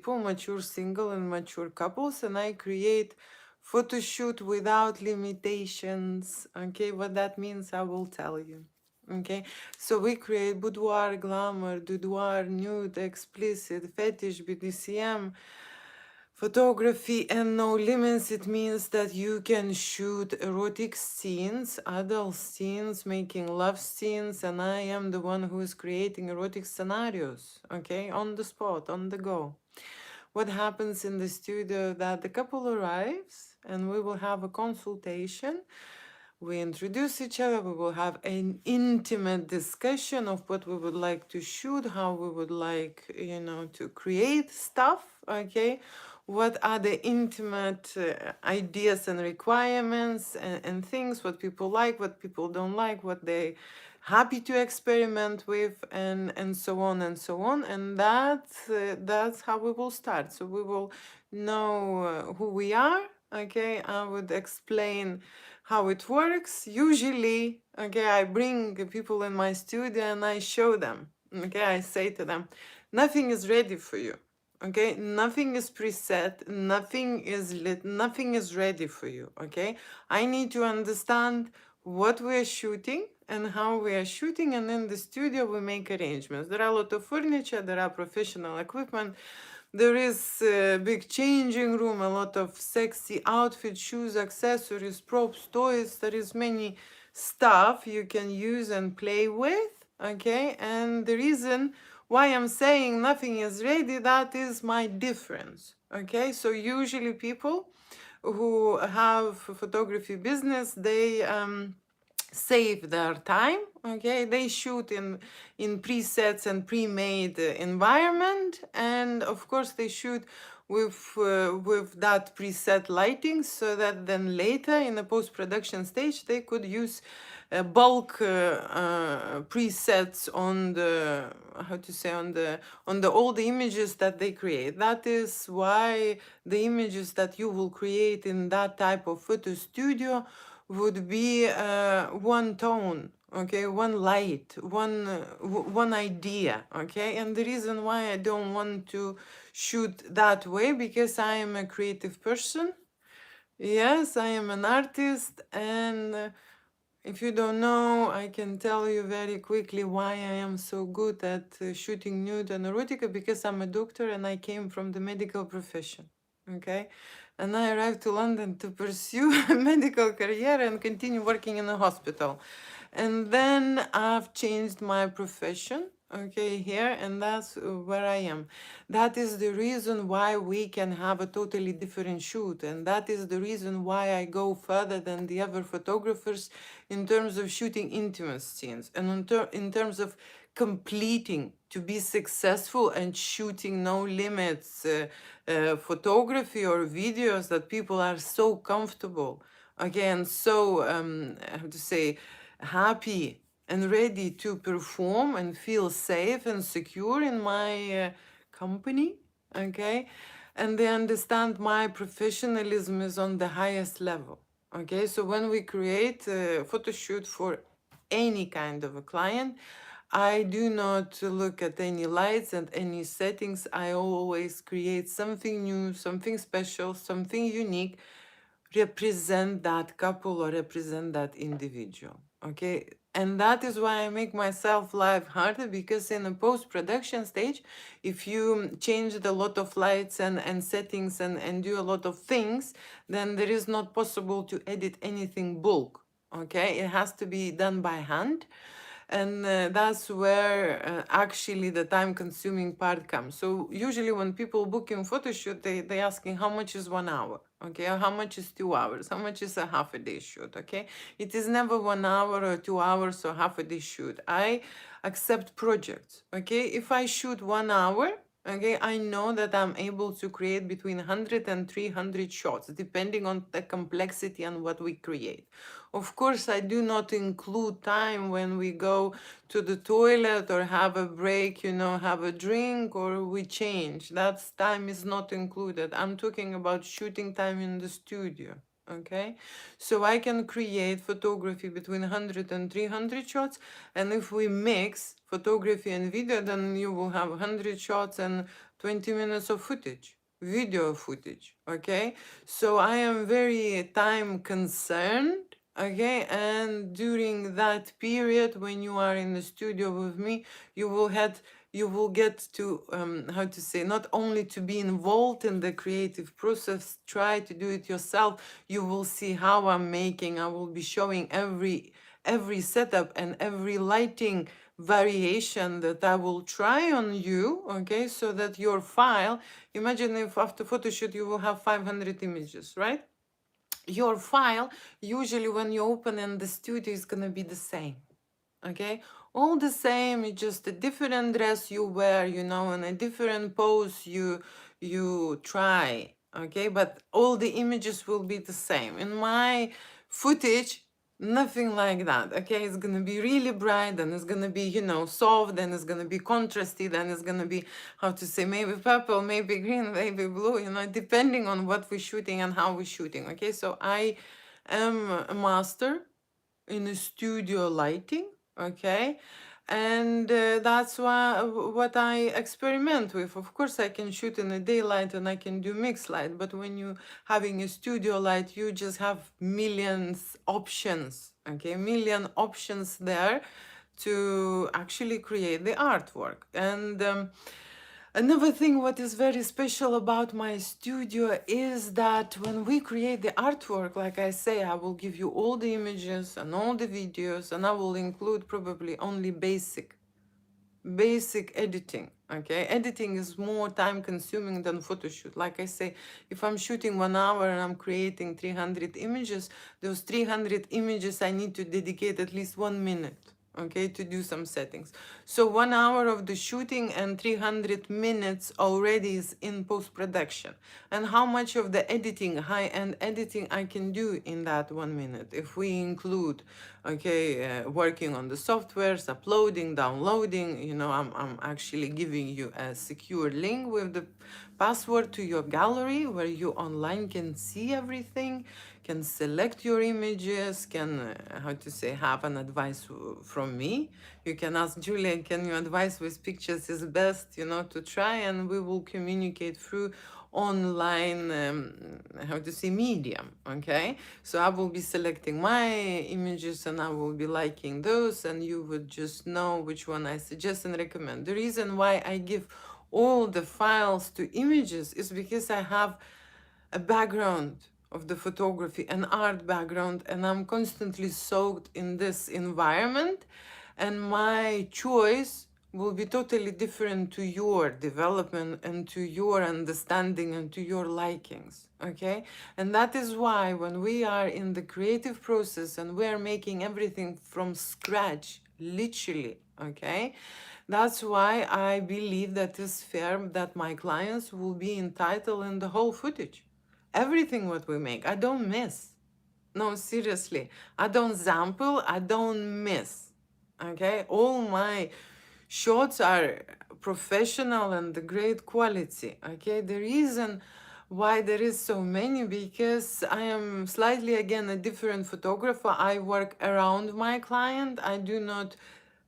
mature single and mature couples, and I create photo shoot without limitations. Okay, what that means I will tell you. Okay, so we create boudoir, glamour, boudoir, nude, explicit, fetish, BDSM, photography, and no limits. It means that you can shoot erotic scenes, adult scenes, making love scenes, and I am the one who is creating erotic scenarios, okay, on the spot, on the go. What happens in the studio that the couple arrives and we will have a consultation. We introduce each other, we will have an intimate discussion of what we would like to shoot, how we would like, to create stuff, okay? What are the intimate ideas and requirements and things, what people like, what people don't like, what they happy to experiment with, and so on and so on. And that's how we will start. So we will know who we are, okay? I would explain how it works. Usually, okay, I bring people in my studio and I show them, okay, I say to them, nothing is ready for you, okay, nothing is preset, nothing is lit, nothing is ready for you, okay. I need to understand what we're shooting and how we are shooting, and in the studio we make arrangements. There are a lot of furniture, there are professional equipment, there is a big changing room, a lot of sexy outfits, shoes, accessories, props, toys. There is many stuff you can use and play with, okay? And the reason why I'm saying nothing is ready, that is my difference, okay? So usually people who have photography business, they save their time, okay, they shoot in presets and pre-made environment, and of course they shoot with that preset lighting, so that then later in the post-production stage they could use bulk presets on the, how to say, on the all the images that they create. That is why the images that you will create in that type of photo studio would be one tone, okay, one light, one idea, okay. And the reason why I don't want to shoot that way, because I am a creative person. Yes, I am an artist, and if you don't know, I can tell you very quickly why I am so good at shooting nude and erotica, because I'm a doctor and I came from the medical profession, okay? And I arrived to London to pursue a medical career and continue working in a hospital. And then I've changed my profession, okay, here, and that's where I am. That is the reason why we can have a totally different shoot, and that is the reason why I go further than the other photographers in terms of shooting intimate scenes, and in terms of completing, to be successful and shooting no limits photography or videos that people are so comfortable, again, so how to say, happy and ready to perform and feel safe and secure in my company, okay, and they understand my professionalism is on the highest level, okay. So when we create a photo shoot for any kind of a client, I do not look at any lights and any settings. I always create something new, something special, something unique, represent that couple or represent that individual, okay. And that is why I make myself life harder, because in a post-production stage, if you change a lot of lights and settings and do a lot of things, then there is not possible to edit anything bulk, okay. It has to be done by hand, and that's where actually the time-consuming part comes. So usually when people book in photo shoot, they asking how much is 1 hour, okay, or how much is 2 hours, how much is a half a day shoot, okay. It is never 1 hour or 2 hours or half a day shoot. I accept projects, okay. If I shoot 1 hour, okay, I know that I'm able to create between 100 and 300 shots, depending on the complexity and what we create. Of course, I do not include time when we go to the toilet or have a break, have a drink or we change. That time is not included. I'm talking about shooting time in the studio. Okay, so I can create photography between 100 and 300 shots, and if we mix photography and video, then you will have 100 shots and 20 minutes of footage, video footage, okay? So I am very time concerned, okay? And during that period when you are in the studio with me, you will get to, how to say, not only to be involved in the creative process, try to do it yourself. You will see how I'm making. I will be showing every setup and every lighting variation that I will try on you, okay, so that your file, imagine if after photoshoot you will have 500 images, right? Your file, usually when you open in the studio, is gonna be the same, okay? All the same, it's just a different dress you wear, you know, and a different pose you try, okay? But all the images will be the same. In my footage, nothing like that, okay? It's gonna be really bright, and it's gonna be, you know, soft, and it's gonna be contrasted, and it's gonna be, how to say, maybe purple, maybe green, maybe blue, you know, depending on what we're shooting and how we're shooting, okay? So I am a master in a studio lighting, okay? And that's why what I experiment with. Of course, I can shoot in a daylight and I can do mixed light, but when you having a studio light, you just have millions options, okay? Million options there to actually create the artwork. And another thing what is very special about my studio is that when we create the artwork, like I say, I will give you all the images and all the videos, and I will include probably only basic editing, okay? Editing is more time consuming than photoshoot. Like I say, if I'm shooting 1 hour and I'm creating 300 images, those 300 images I need to dedicate at least 1 minute, okay, to do some settings. So 1 hour of the shooting and 300 minutes already is in post-production. And how much of the editing, high-end editing, I can do in that 1 minute if we include, okay, working on the softwares, uploading, downloading, you know, I'm actually giving you a secure link with the password to your gallery where you online can see everything, can select your images, can, how to say, have an advice from me. You can ask Julia, can you advise which pictures is best, you know, to try, and we will communicate through online, how to say, medium, okay? So I will be selecting my images and I will be liking those, and you would just know which one I suggest and recommend. The reason why I give all the files to images is because I have a background of the photography, an art background, and I'm constantly soaked in this environment, and my choice will be totally different to your development and to your understanding and to your likings, okay? And that is why when we are in the creative process and we are making everything from scratch, literally, okay, that's why I believe that it's fair that my clients will be entitled in the whole footage. Everything what we make, I don't miss. No, seriously, I don't sample, I don't miss. Okay, all my shots are professional and the great quality. Okay, the reason why there is so many, because I am slightly again a different photographer. I work around my client. I do not,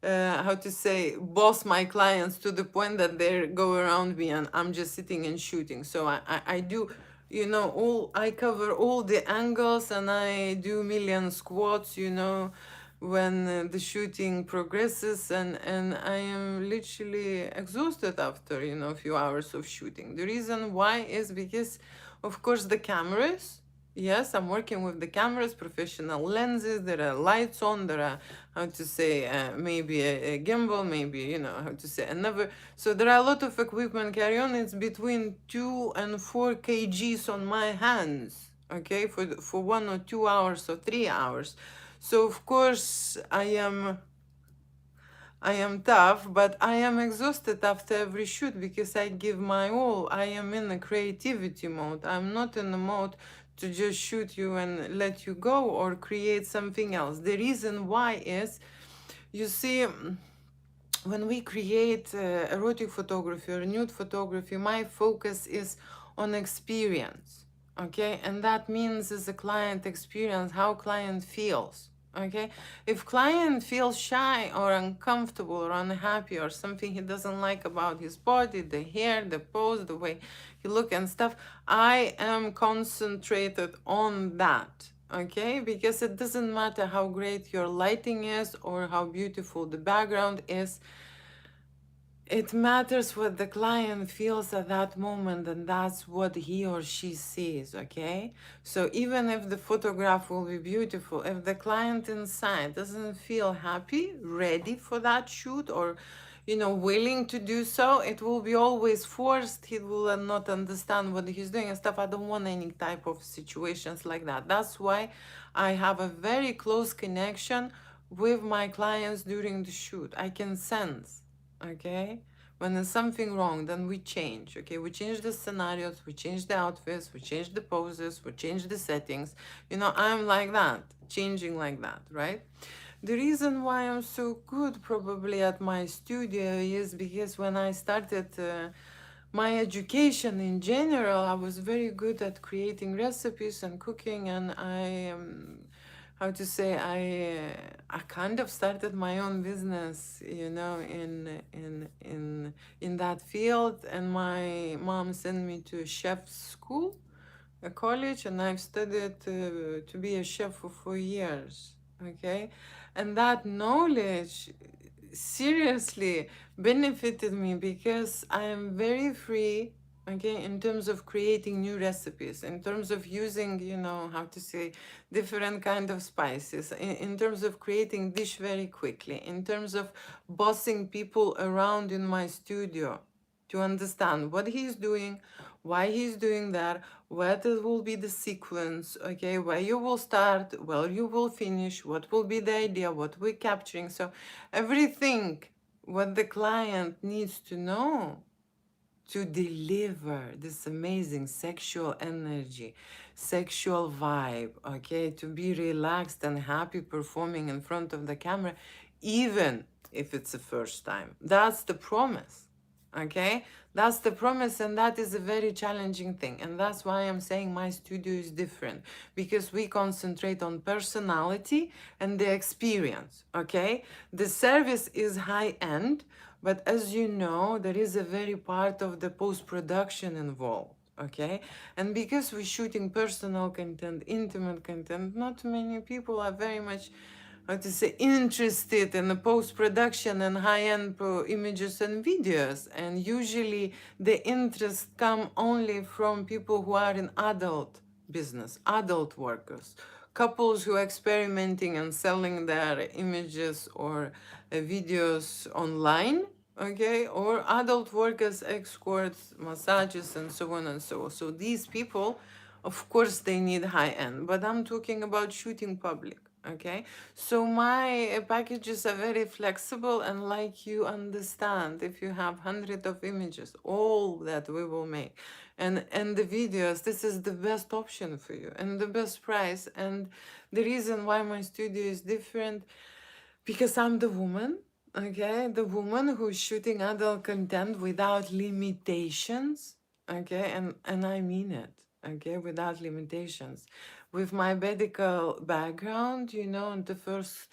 how to say, boss my clients to the point that they go around me and I'm just sitting and shooting. So I do, you know, I cover all the angles and I do million squats, you know, when the shooting progresses, and I am literally exhausted after, you know, a few hours of shooting. The reason why is because, of course, the cameras. Yes, I'm working with the cameras, professional lenses, there are lights on, there are, how to say, maybe a gimbal, maybe, you know, how to say, another. So there are a lot of equipment carry on. It's between 2 and 4 kgs on my hands, okay, for 1 or 2 hours or 3 hours. So of course I am tough, but I am exhausted after every shoot because I give my all. I am in a creativity mode. I'm not in the mode to just shoot you and let you go or create something else. The reason why is, you see, when we create erotic photography or nude photography, my focus is on experience, okay? And that means is a client experience, how client feels. Okay, if client feels shy or uncomfortable or unhappy or something he doesn't like about his body, the hair, the pose, the way he look and stuff, I am concentrated on that. Okay, because it doesn't matter how great your lighting is or how beautiful the background is, it matters what the client feels at that moment, and that's what he or she sees. Okay, so even if the photograph will be beautiful, if the client inside doesn't feel happy, ready for that shoot, or willing to do so, it will be always forced. He will not understand what he's doing and stuff. I don't want any type of situations like that. That's why I have a very close connection with my clients during the shoot. I can sense, okay, when there's something wrong, then we change. Okay, we change the scenarios, we change the outfits, we change the poses, we change the settings. I'm like that, changing like that, right? The reason why I'm so good probably at my studio is because when I started my education in general, I was very good at creating recipes and cooking, and how to say, I kind of started my own business, in that field, and my mom sent me to a chef's school, a college, and I've studied to be a chef for 4 years. Okay, and that knowledge seriously benefited me because I am very free, okay, in terms of creating new recipes, in terms of using, how to say, different kind of spices, in terms of creating dish very quickly, in terms of bossing people around in my studio to understand what he's doing, why he's doing that, what it will be the sequence, okay, where you will start, where you will finish, what will be the idea, what we're capturing. So everything what the client needs to know to deliver this amazing sexual energy, sexual vibe, okay, to be relaxed and happy performing in front of the camera, even if it's the first time. That's the promise, okay? That's the promise, and that is a very challenging thing. And that's why I'm saying my studio is different, because we concentrate on personality and the experience, okay? The service is high end, but as you know, there is a very part of the post-production involved, okay? And because we're shooting personal content, intimate content, not many people are very much, how to say, interested in the post-production and high-end images and videos. And usually the interest come only from people who are in adult business, adult workers, couples who are experimenting and selling their images or videos online, okay, or adult workers, escorts, massages, and so on and so on. So these people, of course, they need high end, but I'm talking about shooting public. Okay, so my packages are very flexible, and like you understand, if you have hundred of images, all that we will make, and the videos, this is the best option for you and the best price. And the reason why my studio is different, because I'm the woman, okay, the woman who's shooting adult content without limitations, okay, and I mean it, okay, without limitations. With my medical background, in the first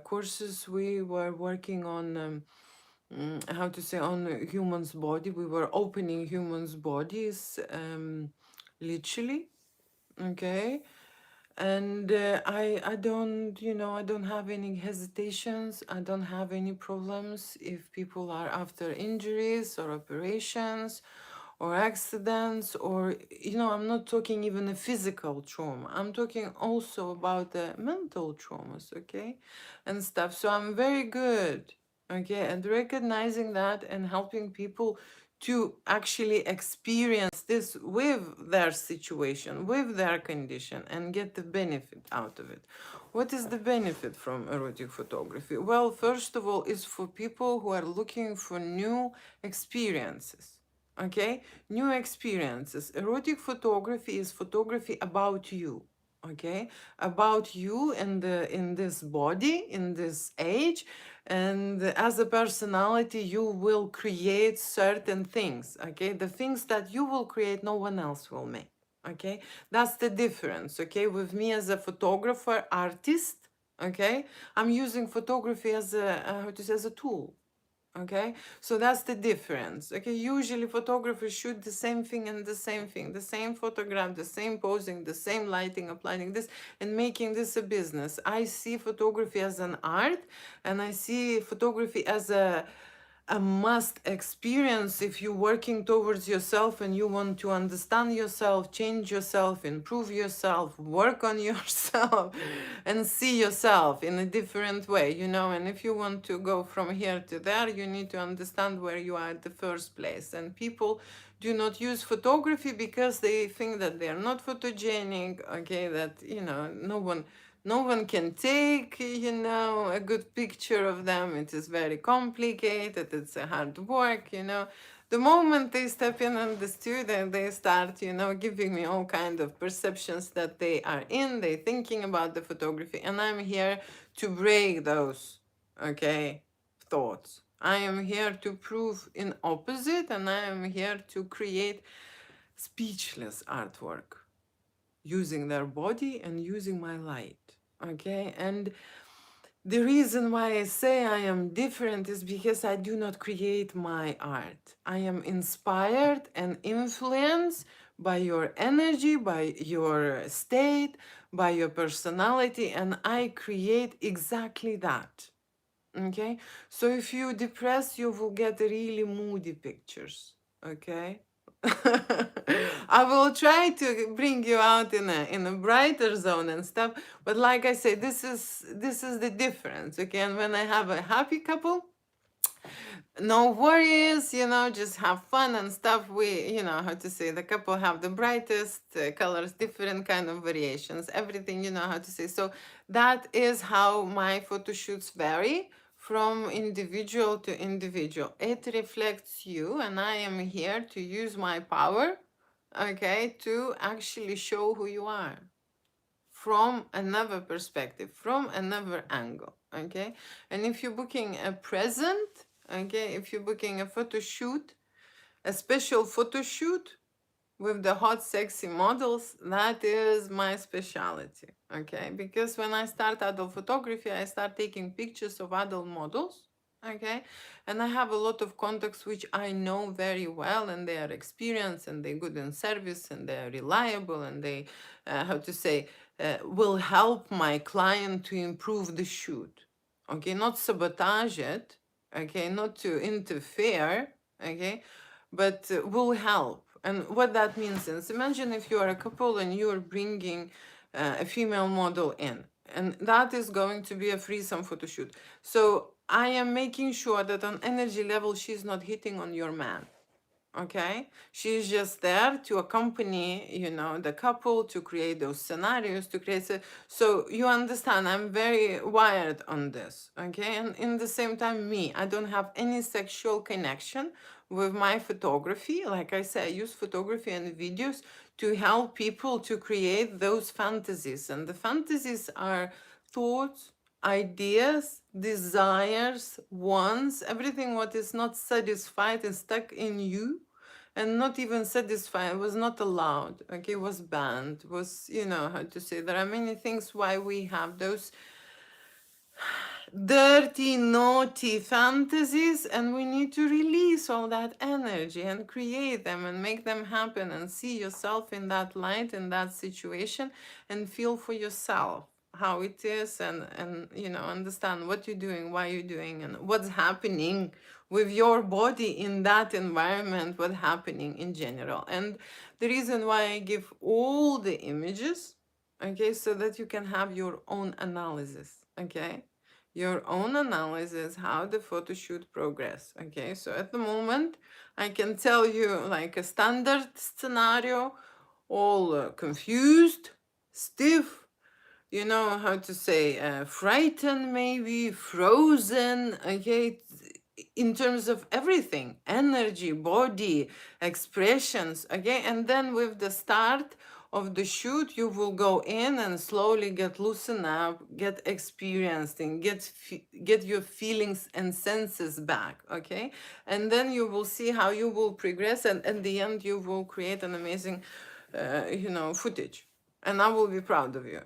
courses we were working on, how to say, on humans' body. We were opening humans' bodies, literally, okay, and I don't, I don't have any hesitations. I don't have any problems if people are after injuries or operations or accidents, or I'm not talking even a physical trauma. I'm talking also about the mental traumas, okay, and stuff. So I'm very good, okay, and recognizing that and helping people to actually experience this with their situation, with their condition, and get the benefit out of it. What is the benefit from erotic photography? Well, first of all, is for people who are looking for new experiences. Okay, new experiences. Erotic photography is photography about you. Okay, about you in this body, in this age, and as a personality you will create certain things. Okay, the things that you will create no one else will make. Okay, that's the difference. Okay, with me as a photographer, artist, okay, I'm using photography as a how to say, as a tool. Okay, so that's the difference. Okay, usually photographers shoot the same thing and the same thing, the same photograph, the same posing, the same lighting, applying this and making this a business. I see photography as an art, and I see photography as a must experience if you're working towards yourself and you want to understand yourself, change yourself, improve yourself, work on yourself, and see yourself in a different way, you know. And if you want to go from here to there, you need to understand where you are at the first place. And people do not use photography because they think that they are not photogenic, okay, that, you know, no one can take, you know, a good picture of them. It is very complicated. It's a hard work, you know. The moment they step in on the studio, they start, you know, giving me all kind of perceptions that they are in. They thinking about the photography, and I'm here to break those, okay, thoughts. I am here to prove in opposite, and I am here to create speechless artwork using their body and using my light. Okay, and the reason why I say I am different is because I do not create my art. I am inspired and influenced by your energy, by your state, by your personality, and I create exactly that. Okay, so if you depressed, you will get really moody pictures. Okay. I will try to bring you out in a brighter zone and stuff, but like I say, this is the difference. Okay, and when I have a happy couple, no worries, you know, just have fun and stuff. We, you know, how to say, the couple have the brightest colors, different kind of variations, everything, you know how to say. So that is how my photo shoots vary from individual to individual. It reflects you, and I am here to use my power, okay, to actually show who you are from another perspective, from another angle, okay? And if you're booking a present, okay, if you're booking a photo shoot, a special photo shoot with the hot, sexy models, that is my specialty, okay? Because when I start adult photography, I start taking pictures of adult models, okay? And I have a lot of contacts which I know very well, and they are experienced, and they're good in service, and they are reliable, and they, how to say, will help my client to improve the shoot, okay? Not sabotage it, okay? Not to interfere, okay? But will help. And what that means is, imagine if you are a couple and you are bringing a female model in, and that is going to be a threesome photo shoot. So I am making sure that on energy level, she's not hitting on your man. Okay, she's just there to accompany, you know, the couple, to create those scenarios, to create so you understand, I'm very wired on this. Okay, and in the same time, me, I don't have any sexual connection with my photography. Like I say, I use photography and videos to help people to create those fantasies, and the fantasies are thoughts, ideas, desires, wants, everything what is not satisfied and stuck in you, and not even satisfied, was not allowed, okay, was banned, was, you know how to say, there are many things why we have those dirty, naughty fantasies, and we need to release all that energy and create them and make them happen and see yourself in that light, in that situation, and feel for yourself how it is, and you know, understand what you're doing, why you're doing, and what's happening with your body in that environment, what's happening in general. And the reason why I give all the images, okay, so that you can have your own analysis, okay, your own analysis, how the photo shoot progress. Okay, so at the moment, I can tell you like a standard scenario, all confused, stiff, you know how to say, frightened, maybe frozen, okay, in terms of everything, energy, body, expressions, okay. And then with the start of the shoot, you will go in and slowly get loosened up, get experienced, and get your feelings and senses back, okay. And then you will see how you will progress, and at the end you will create an amazing footage, and I will be proud of you.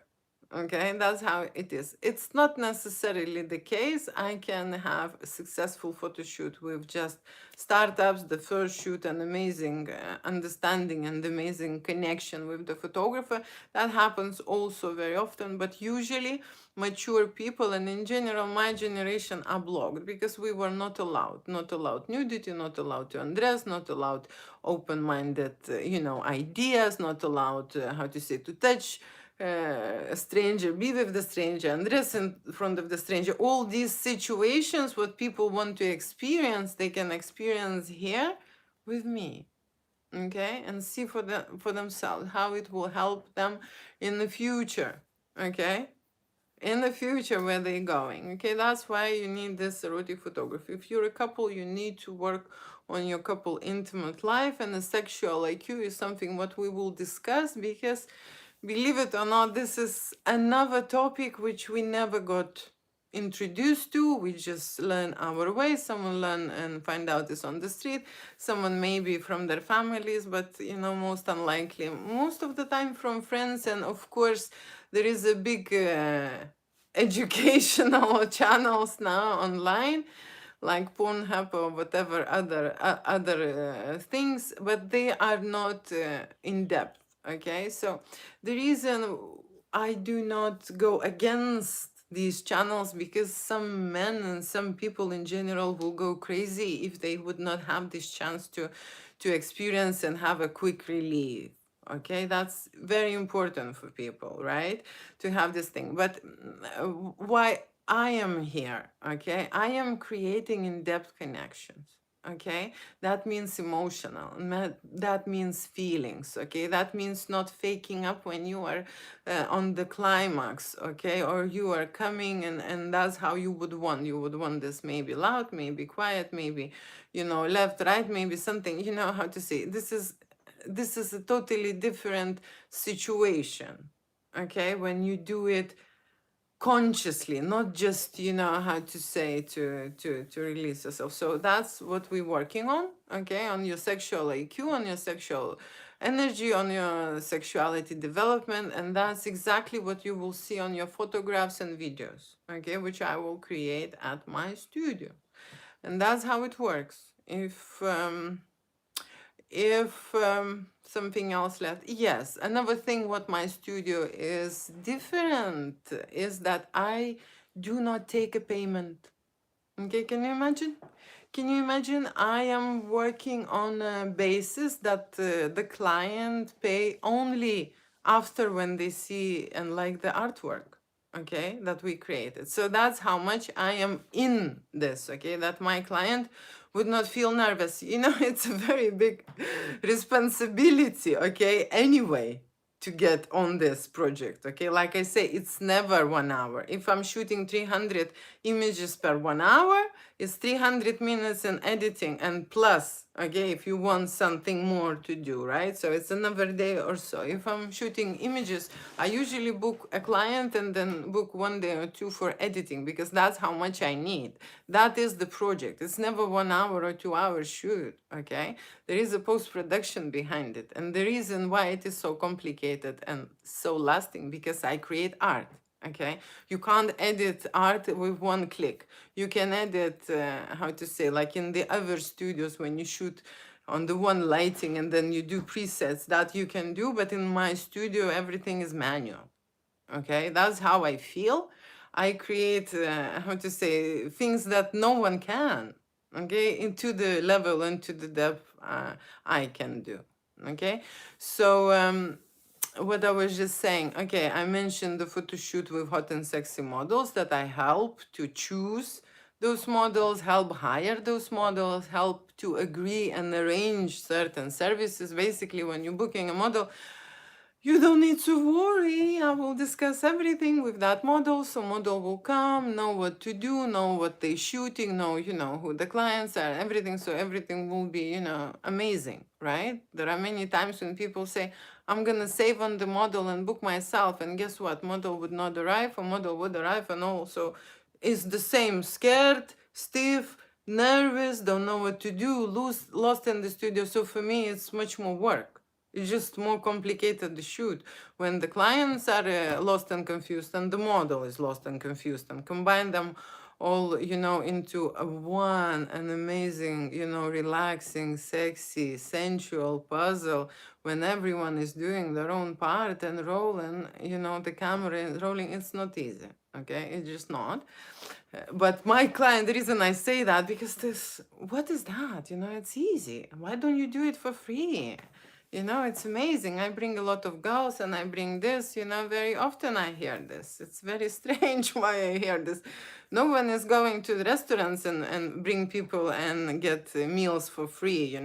Okay, that's how it is. It's not necessarily the case. I can have a successful photo shoot with just startups, the first shoot, an amazing understanding and amazing connection with the photographer. That happens also very often, but usually mature people, and in general my generation, are blocked because we were not allowed nudity, not allowed to undress, not allowed open-minded ideas, not allowed how to say, to touch a stranger, be with the stranger, undress in front of the stranger. All these situations, what people want to experience, they can experience here with me. Okay, and see for themselves how it will help them in the future. Okay, in the future where they're going. Okay, that's why you need this erotic photography. If you're a couple, you need to work on your couple intimate life, and the sexual IQ is something what we will discuss, because believe it or not, this is another topic which we never got introduced to. We just learn our way. Someone learn and find out this on the street, someone maybe from their families, but most unlikely, most of the time from friends. And of course there is a big educational channels now online, like Pornhub or whatever other things, but they are not in depth. Okay, so the reason I do not go against these channels, because some men and some people in general will go crazy if they would not have this chance to experience and have a quick relief. Okay, that's very important for people, right, to have this thing. But why I am here, okay, I am creating in-depth connections. Okay, that means emotional, that means feelings. Okay, that means not faking up when you are on the climax. Okay, or you are coming, and that's how you would want this, maybe loud, maybe quiet, maybe left, right, maybe something, how to say, this is a totally different situation. Okay, when you do it consciously, not just how to say, to release yourself. So that's what we're working on. Okay, on your sexual IQ, on your sexual energy, on your sexuality development, and that's exactly what you will see on your photographs and videos, okay, which I will create at my studio. And that's how it works. If something else left, yes, another thing what my studio is different is that I do not take a payment. Okay, can you imagine? Can you imagine? I am working on a basis that the client pay only after when they see and like the artwork, okay, that we created. So that's how much I am in this, okay, that my client would not feel nervous. It's a very big responsibility, okay, anyway, to get on this project. Okay, like I say, it's never 1 hour. If I'm shooting 300 images per 1 hour, it's 300 minutes in editing, and plus, okay, if you want something more to do, right, so it's another day or so. If I'm shooting images, I usually book a client and then book 1 day or two for editing, because that's how much I need. That is the project. It's never 1 hour or 2 hour shoot. Okay, there is a post-production behind it, and the reason why it is so complicated and so lasting, because I create art. Okay, you can't edit art with one click. You can edit how to say, like in the other studios when you shoot on the one lighting and then you do presets, that you can do, but in my studio everything is manual. Okay, that's how I feel. I create how to say, things that no one can. Okay, into the level, into the depth I can do. Okay, so what I was just saying, okay, I mentioned the photo shoot with hot and sexy models, that I help to choose those models, help hire those models, help to agree and arrange certain services. Basically, when you're booking a model, you don't need to worry. I will discuss everything with that model. So model will come, know what to do, know what they're shooting, know, who the clients are, everything. So everything will be, amazing, right? There are many times when people say, I'm going to save on the model and book myself. And guess what? Model would not arrive, or model would arrive, and also is the same, scared, stiff, nervous, don't know what to do, lost in the studio. So for me, it's much more work. It's just more complicated the shoot when the clients are lost and confused and the model is lost and confused, and combine them all, into one an amazing, relaxing, sexy, sensual puzzle when everyone is doing their own part and rolling, the camera is rolling. It's not easy. Okay, it's just not. But my client, the reason I say that, because what is that? It's easy. Why don't you do it for free? It's amazing. I bring a lot of girls and I bring this, very often I hear this. It's very strange why I hear this. No one is going to the restaurants and bring people and get meals for free,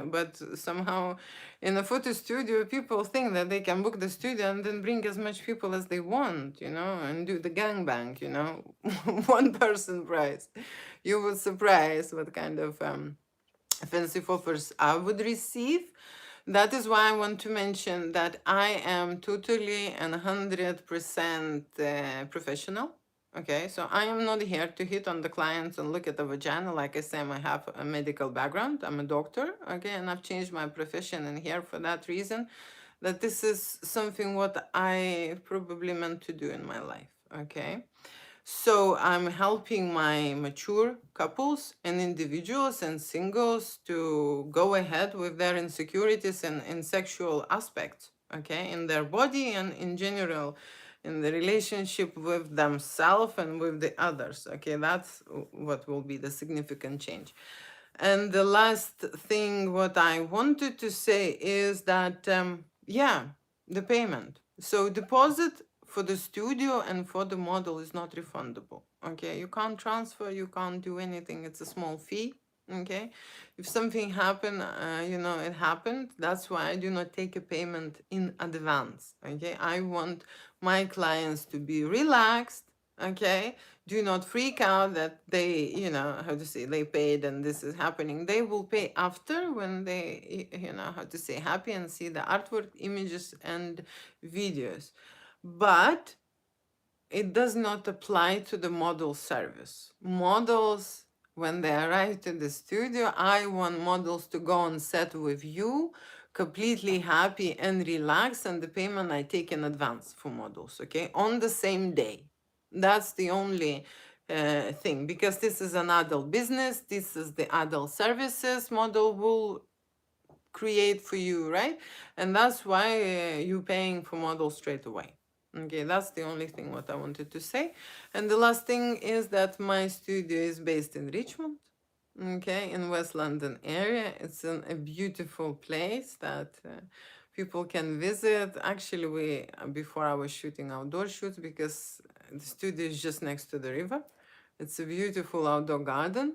but somehow in a photo studio, people think that they can book the studio and then bring as much people as they want, and do the gangbang, one person price. You would surprise what kind of fancy offers I would receive. That is why I want to mention that I am totally and 100% professional. Okay, so I am not here to hit on the clients and look at the vagina. Like I said, I have a medical background. I'm a doctor. Okay, and I've changed my profession in here for that reason. That this is something what I probably meant to do in my life. Okay. So I'm helping my mature couples and individuals and singles to go ahead with their insecurities and in sexual aspects, okay, in their body and in general in the relationship with themselves and with the others. Okay, that's what will be the significant change. And the last thing what I wanted to say is that, yeah, the payment. So deposit for the studio and for the model is not refundable. Okay, you can't transfer, you can't do anything. It's a small fee. Okay, if something happened, it happened. That's why I do not take a payment in advance. Okay, I want my clients to be relaxed. Okay, do not freak out that they, how to say, they paid and this is happening. They will pay after when they, how to say, happy and see the artwork, images, and videos. But it does not apply to the model service. Models, when they arrive to the studio, I want models to go on set with you, completely happy and relaxed, and the payment I take in advance for models, okay? On the same day. That's the only thing, because this is an adult business, this is the adult services model will create for you, right? And that's why you're paying for models straight away. Okay, that's the only thing what I wanted to say. And the last thing is that my studio is based in Richmond, okay, in West London area. It's a beautiful place that people can visit. Actually, before I was shooting outdoor shoots because the studio is just next to the river. It's a beautiful outdoor garden,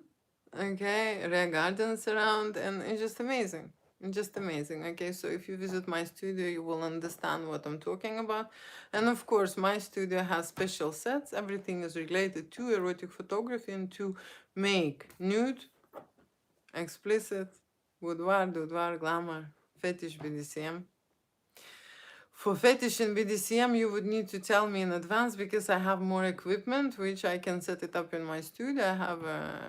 okay, rare gardens around, and it's just amazing. Just amazing. Okay, so if you visit my studio, you will understand what I'm talking about. And of course, my studio has special sets. Everything is related to erotic photography and to make nude, explicit, boudoir, glamour, fetish, BDSM. For fetish and BDSM, you would need to tell me in advance because I have more equipment, which I can set it up in my studio. I have,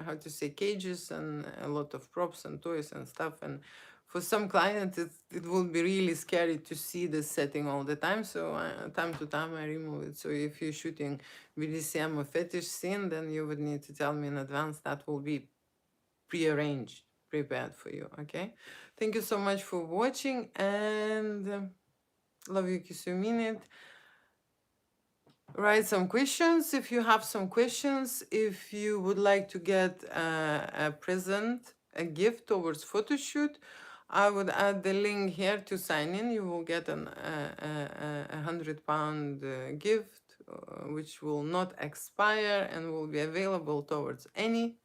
how to say, cages and a lot of props and toys and stuff. And for some clients, it will be really scary to see this setting all the time. So time to time, I remove it. So if you're shooting BDSM or fetish scene, then you would need to tell me in advance. That will be prearranged, prepared for you. Okay. Thank you so much for watching, and love you, kiss you, mean it. Write some questions if you have some questions. If you would like to get a present, a gift towards photoshoot, I would add the link here to sign in. You will get a £100 gift, which will not expire and will be available towards any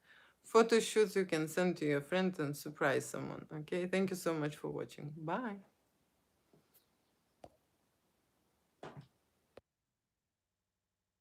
photo shoots you can send to your friends and surprise someone. Okay, thank you so much for watching. Bye.